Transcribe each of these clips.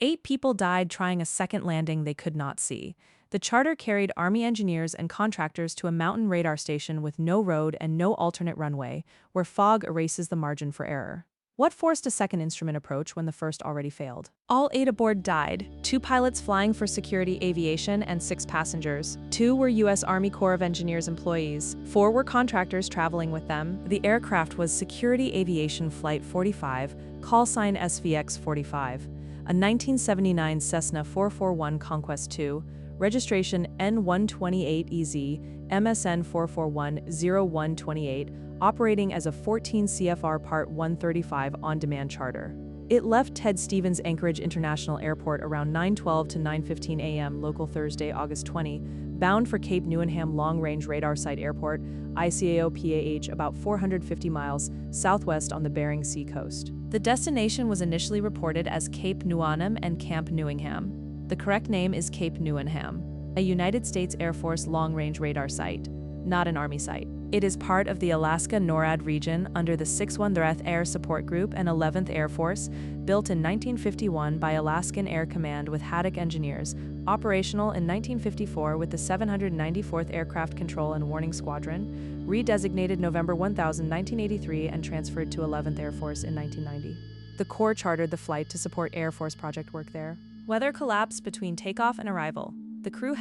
8 people died trying a second landing they could not see. The charter carried Army engineers and contractors to a mountain radar station with no road and no alternate runway, where fog erases the margin for error. What forced a second instrument approach when the first already failed? All 8 aboard died, 2 pilots flying for security aviation and 6 passengers. 2 were U.S. Army Corps of Engineers employees. 4 were contractors traveling with them. The aircraft was Security Aviation Flight 45, call sign SVX-45, a 1979 Cessna 441 Conquest II, registration N128EZ, MSN 4410128, operating as a 14 CFR Part 135 on-demand charter. It left Ted Stevens Anchorage International Airport around 9:12 to 9:15 a.m. local Thursday, August 20, bound for Cape Newenham Long-Range Radar Site Airport, ICAO PAH, about 450 miles southwest on the Bering Sea coast. The destination was initially reported as Cape Newenham and Camp Newenham. The correct name is Cape Newenham, a United States Air Force long-range radar site, not an Army site. It is part of the Alaska NORAD region under the 613th Air Support Group and 11th Air Force, built in 1951 by Alaskan Air Command with Haddock engineers, operational in 1954 with the 794th Aircraft Control and Warning Squadron, redesignated November 1000, 1983 and transferred to 11th Air Force in 1990. The Corps chartered the flight to support Air Force project work there. Weather collapsed between takeoff and arrival. The crew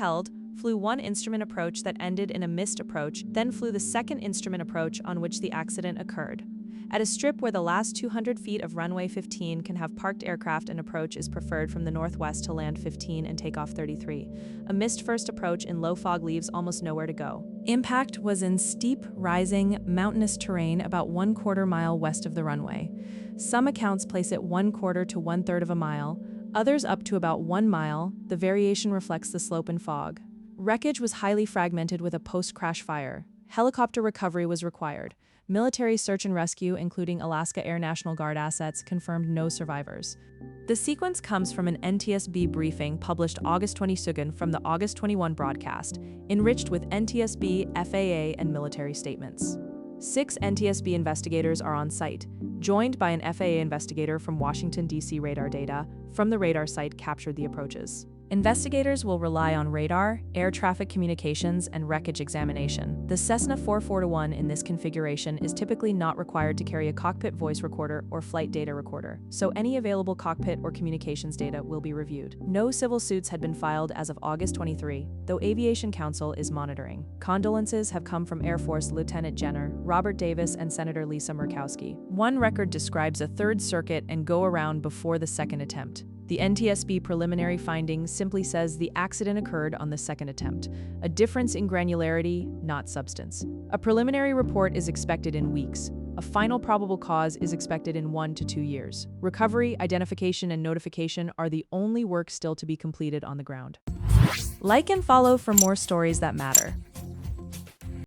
flew one instrument approach that ended in a missed approach, then flew the second instrument approach on which the accident occurred. At a strip where the last 200 feet of runway 15 can have parked aircraft, an approach is preferred from the northwest to land 15 and take off 33. A missed first approach in low fog leaves almost nowhere to go. Impact was in steep, rising, mountainous terrain about 1/4 mile west of the runway. Some accounts place it 1/4 to 1/3 of a mile, others up to about 1 mile. The variation reflects the slope and fog. Wreckage was highly fragmented with a post-crash fire. Helicopter recovery was required. Military search and rescue, including Alaska Air National Guard assets, confirmed no survivors. The sequence comes from an NTSB briefing published August 22 from the August 21 broadcast, enriched with NTSB, FAA, and military statements. 6 NTSB investigators are on site, joined by an FAA investigator from Washington, D.C. Radar data from the radar site captured the approaches. Investigators will rely on radar, air traffic communications, and wreckage examination. The Cessna 441 in this configuration is typically not required to carry a cockpit voice recorder or flight data recorder, so any available cockpit or communications data will be reviewed. No civil suits had been filed as of August 23, though Aviation Council is monitoring. Condolences have come from Air Force Lieutenant General Robert Davis and Senator Lisa Murkowski. One record describes a third circuit and go-around before the second attempt. The NTSB preliminary findings simply says the accident occurred on the second attempt, a difference in granularity, not substance. A preliminary report is expected in weeks. A final probable cause is expected in 1 to 2 years. Recovery, identification, and notification are the only work still to be completed on the ground. Like and follow for more stories that matter.